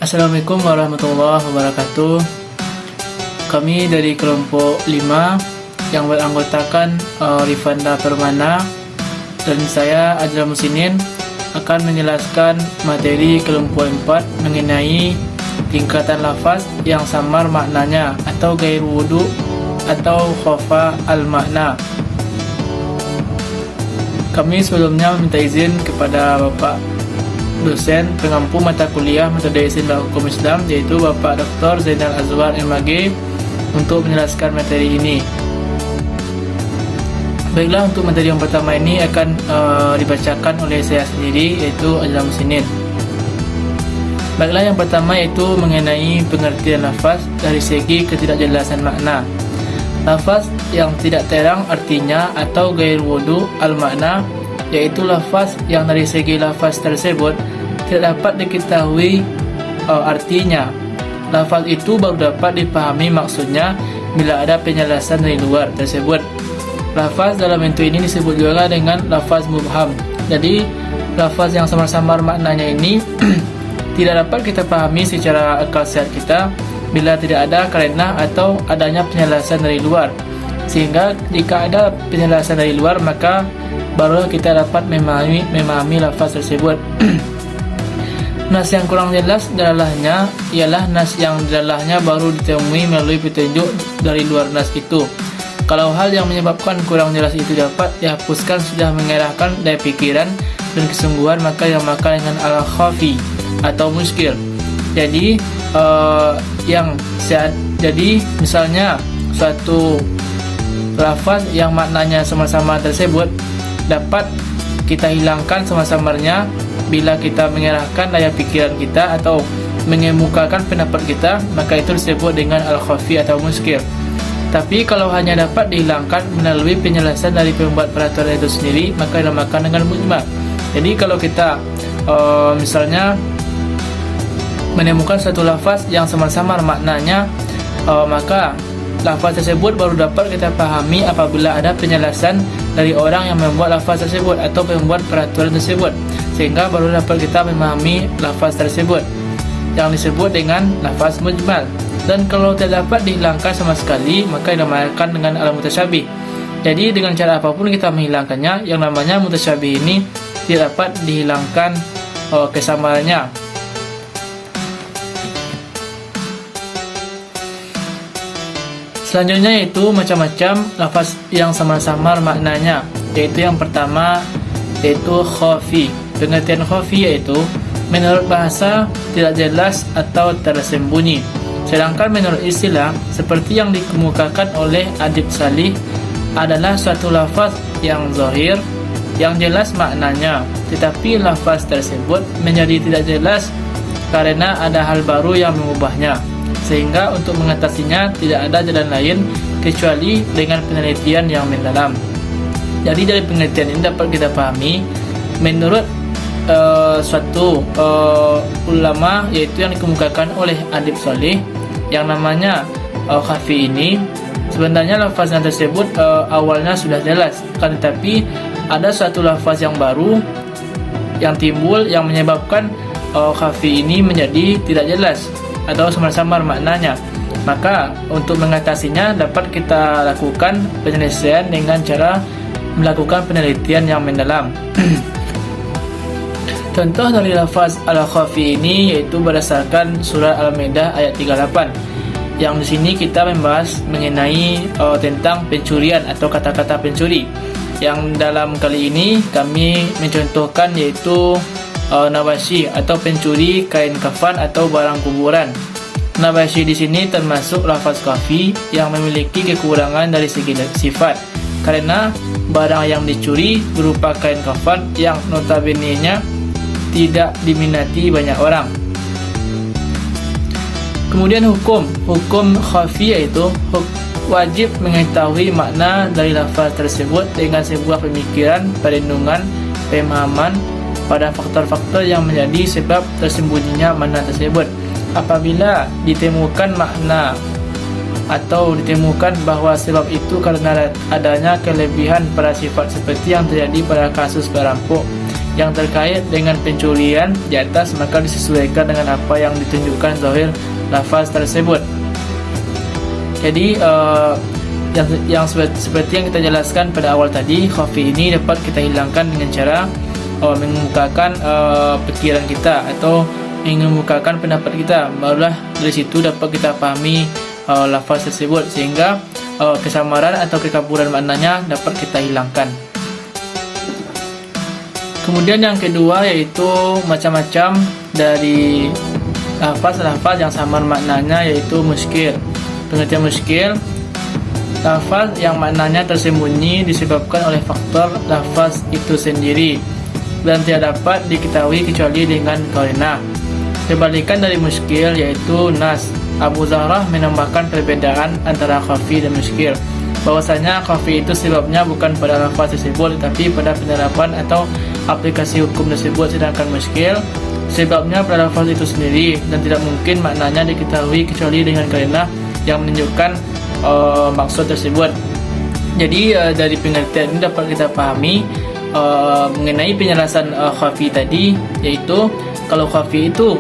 Assalamualaikum warahmatullahi wabarakatuh. Kami dari kelompok 5 yang beranggotakan Rifanda Permana dan saya Ajrul Musinin akan menjelaskan materi kelompok 4 mengenai tingkatan lafaz yang samar maknanya atau gair wudu atau khafa al-makna. Kami sebelumnya meminta izin kepada Bapak dosen pengampu mata kuliah metode Isin dan Hukum Islam, yaitu Bapak Dr. Zainal Azwar MAG, untuk menjelaskan materi ini. Baiklah, untuk materi yang pertama ini akan dibacakan oleh saya sendiri, yaitu Ajrul Musinin. Baiklah, yang pertama yaitu mengenai pengertian lafaz dari segi ketidakjelasan makna. Lafaz yang tidak terang artinya atau gair wudu al-makna, yaitu lafaz yang dari segi lafaz tersebut tidak dapat diketahui artinya. Lafaz itu baru dapat dipahami maksudnya bila ada penjelasan dari luar tersebut. Lafaz dalam bentuk ini disebut juga dengan lafaz mubham. Jadi lafaz yang samar-samar maknanya ini tidak dapat kita pahami secara akal sehat kita bila tidak ada karenah atau adanya penjelasan dari luar. Sehingga jika ada penjelasan dari luar, maka baru kita dapat memahami lafaz tersebut. Nas yang kurang jelas dalalahnya ialah nas yang dalalahnya baru ditemui melalui petunjuk dari luar nas itu. Kalau hal yang menyebabkan kurang jelas itu dapat dihapuskan sudah mengerahkan daya pikiran dan kesungguhan, maka yang maka dengan al-khafi atau muskil. Jadi jadi misalnya suatu lafaz yang maknanya sama-sama tersebut dapat kita hilangkan sama-samarnya bila kita mengerahkan daya pikiran kita atau mengemukakan pendapat kita, maka itu disebut dengan al-khafi atau muskil. Tapi kalau hanya dapat dihilangkan melalui penjelasan dari pembuat peraturan itu sendiri, maka dinamakan dengan mujmal. Jadi kalau kita misalnya menemukan satu lafaz yang sama-samar maknanya, maka lafaz tersebut baru dapat kita pahami apabila ada penjelasan dari orang yang membuat lafaz tersebut atau membuat peraturan tersebut, sehingga baru dapat kita memahami lafaz tersebut yang disebut dengan lafaz mujmal. Dan kalau tidak dapat dihilangkan sama sekali, maka dinamakan dengan al-mutasyabih. Jadi dengan cara apapun kita menghilangkannya, yang namanya mutasyabih ini tidak dapat dihilangkan kesamarannya. Selanjutnya yaitu macam-macam lafaz yang samar-samar maknanya, yaitu yang pertama yaitu khafi. Pengertian khafi yaitu menurut bahasa tidak jelas atau tersembunyi. Sedangkan menurut istilah seperti yang dikemukakan oleh Adib Salih adalah suatu lafaz yang zahir, yang jelas maknanya, tetapi lafaz tersebut menjadi tidak jelas karena ada hal baru yang mengubahnya, sehingga untuk mengatasinya tidak ada jalan lain kecuali dengan penelitian yang mendalam. Jadi dari penelitian ini dapat kita pahami menurut suatu ulama, yaitu yang dikemukakan oleh Adib Salih, yang namanya khafi ini sebenarnya lafaznya tersebut awalnya sudah jelas, kan, tetapi ada suatu lafaz yang baru yang timbul yang menyebabkan khafi ini menjadi tidak jelas atau samar-samar maknanya. Maka untuk mengatasinya dapat kita lakukan penyelesaian dengan cara melakukan penelitian yang mendalam. Contoh dari lafaz al-khafi ini yaitu berdasarkan surah Al-Maidah ayat 38, yang di sini kita membahas mengenai tentang pencurian atau kata-kata pencuri. Yang dalam kali ini kami mencontohkan yaitu nawashi atau pencuri kain kafan atau barang kuburan. Nawashi di sini termasuk lafaz khafi yang memiliki kekurangan dari segi sifat, karena barang yang dicuri berupa kain kafan yang notabene-nya tidak diminati banyak orang. Kemudian hukum khafi yaitu wajib mengetahui makna dari lafaz tersebut dengan sebuah pemikiran, perlindungan, pemahaman pada faktor-faktor yang menjadi sebab tersembunyinya makna tersebut. Apabila ditemukan makna atau ditemukan bahwa sebab itu karena adanya kelebihan pada sifat seperti yang terjadi pada kasus perampok yang terkait dengan penculian di atas, maka disesuaikan dengan apa yang ditunjukkan zahir lafaz tersebut. Jadi seperti yang kita jelaskan pada awal tadi, khafi ini dapat kita hilangkan dengan cara mengemukakan pikiran kita atau mengemukakan pendapat kita. Barulah dari situ dapat kita pahami lafaz tersebut, sehingga kesamaran atau kekaburan maknanya dapat kita hilangkan. Kemudian yang kedua yaitu macam-macam dari lafaz yang samar maknanya, yaitu muskil. Pengertian muskil, lafaz yang maknanya tersembunyi disebabkan oleh faktor lafaz itu sendiri dan tidak dapat diketahui kecuali dengan qarinah. Kebalikan dari muskil yaitu nas. Abu Zahrah menambahkan perbedaan antara khafi dan muskil, bahwasanya khafi itu sebabnya bukan pada lafaz tersebut tetapi pada penerapan atau aplikasi hukum tersebut, sedangkan muskil sebabnya pada lafaz itu sendiri dan tidak mungkin maknanya diketahui kecuali dengan qarinah yang menunjukkan maksud tersebut. Jadi dari pengertian ini dapat kita pahami mengenai penjelasan khafi tadi, yaitu kalau khafi itu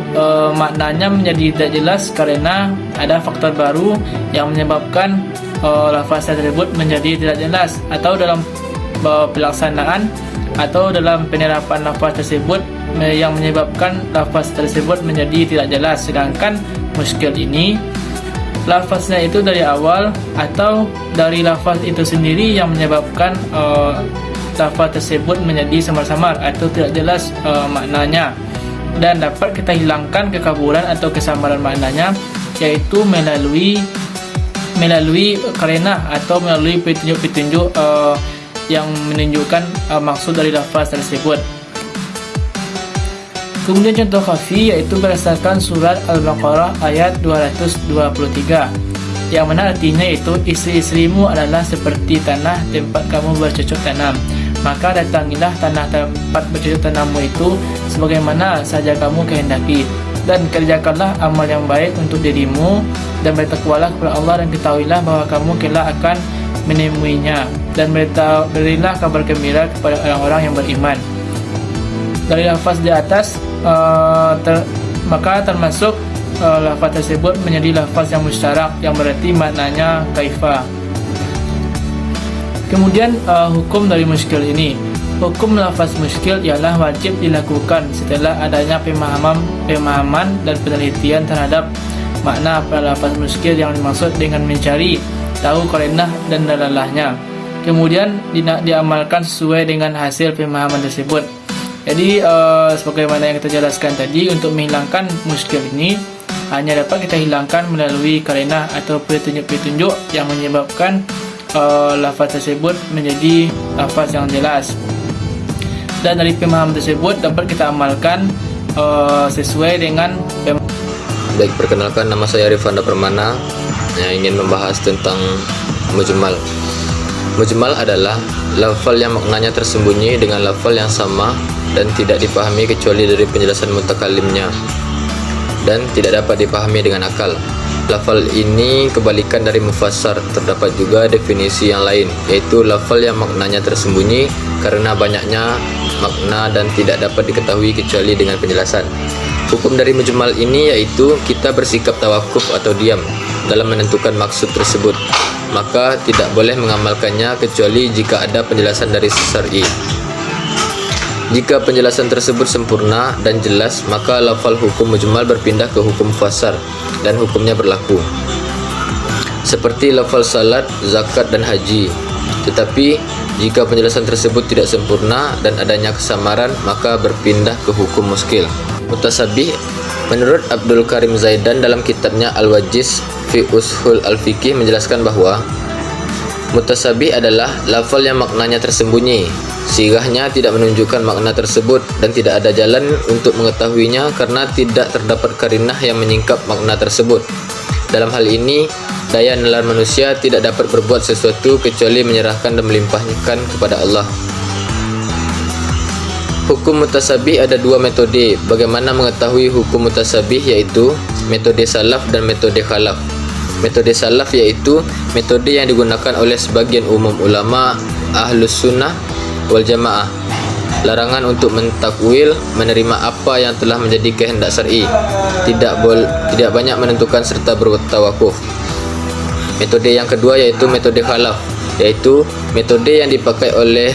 maknanya menjadi tidak jelas karena ada faktor baru yang menyebabkan lafaz tersebut menjadi tidak jelas, atau dalam pelaksanaan atau dalam penerapan lafaz tersebut yang menyebabkan lafaz tersebut menjadi tidak jelas. Sedangkan muskil ini lafaznya itu dari awal atau dari lafaz itu sendiri yang menyebabkan lafaz tersebut menjadi samar-samar atau tidak jelas maknanya, dan dapat kita hilangkan kekaburan atau kesamaran maknanya, yaitu melalui qarinah atau melalui petunjuk-petunjuk yang menunjukkan maksud dari lafaz tersebut. Kemudian contoh khafi yaitu berdasarkan surat Al-Baqarah ayat 223, yang mana artinya itu istri-istrimu adalah seperti tanah tempat kamu bercocok tanam, maka datangilah tanah tempat bercocok tanammu itu sebagaimana saja kamu kehendaki, dan kerjakanlah amal yang baik untuk dirimu dan bertakwalah kepada Allah, dan ketahuilah bahwa kamu kelak akan menemuinya, dan berilah kabar gembira kepada orang-orang yang beriman. Dari lafaz di atas maka termasuk lafaz tersebut menjadi lafaz yang musyarak, yang berarti maknanya kaifa. Kemudian hukum dari muskil ini. Hukum lafaz muskil ialah wajib dilakukan setelah adanya pemahaman dan penelitian terhadap makna pada lafaz muskil yang dimaksud dengan mencari tahu qarinah dan dalalahnya. Kemudian diamalkan sesuai dengan hasil pemahaman tersebut. Jadi sebagaimana yang kita jelaskan tadi, untuk menghilangkan muskil ini hanya dapat kita hilangkan melalui qarinah atau petunjuk-petunjuk yang menyebabkan lafaz tersebut menjadi lafaz yang jelas, dan dari pemahaman tersebut dapat kita amalkan sesuai dengan Baik, perkenalkan, nama saya Rifanda Permana yang ingin membahas tentang mujmal. Mujmal adalah lafal yang maknanya tersembunyi dengan lafal yang sama dan tidak dipahami kecuali dari penjelasan mutakalimnya dan tidak dapat dipahami dengan akal. Lafal ini kebalikan dari mufassar. Terdapat juga definisi yang lain, yaitu lafal yang maknanya tersembunyi karena banyaknya makna dan tidak dapat diketahui kecuali dengan penjelasan. Hukum dari mujmal ini yaitu kita bersikap tawakuf atau diam dalam menentukan maksud tersebut, maka tidak boleh mengamalkannya kecuali jika ada penjelasan dari syar'i. Jika penjelasan tersebut sempurna dan jelas, maka lafal hukum mujmal berpindah ke hukum mufassar dan hukumnya berlaku, seperti lafal salat, zakat dan haji. Tetapi jika penjelasan tersebut tidak sempurna dan adanya kesamaran, maka berpindah ke hukum muskil. Mutasabih, menurut Abdul Karim Zaidan dalam kitabnya Al-Wajiz fi Ushul Al-Fiqih menjelaskan bahwa mutasabih adalah lafal yang maknanya tersembunyi. Sigahnya tidak menunjukkan makna tersebut dan tidak ada jalan untuk mengetahuinya karena tidak terdapat qarinah yang menyingkap makna tersebut. Dalam hal ini, daya nalar manusia tidak dapat berbuat sesuatu kecuali menyerahkan dan melimpahkan kepada Allah. Hukum mutasabih ada dua metode bagaimana mengetahui hukum mutasabih, yaitu metode salaf dan metode khalaf. Metode salaf yaitu metode yang digunakan oleh sebagian umum ulama Ahlus Sunnah wal Jamaah. Larangan untuk mentakwil, menerima apa yang telah menjadi kehendak syar'i, tidak banyak menentukan serta bertawakuf. Metode yang kedua yaitu metode khalaf, yaitu metode yang dipakai oleh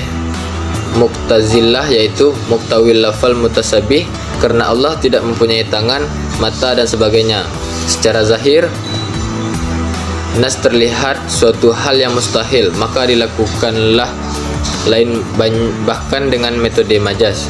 Mu'tazilah, yaitu muktawil lafal mutasabih, karena Allah tidak mempunyai tangan, mata dan sebagainya. Secara zahir nas terlihat suatu hal yang mustahil, maka dilakukanlah lain bahkan dengan metode majaz.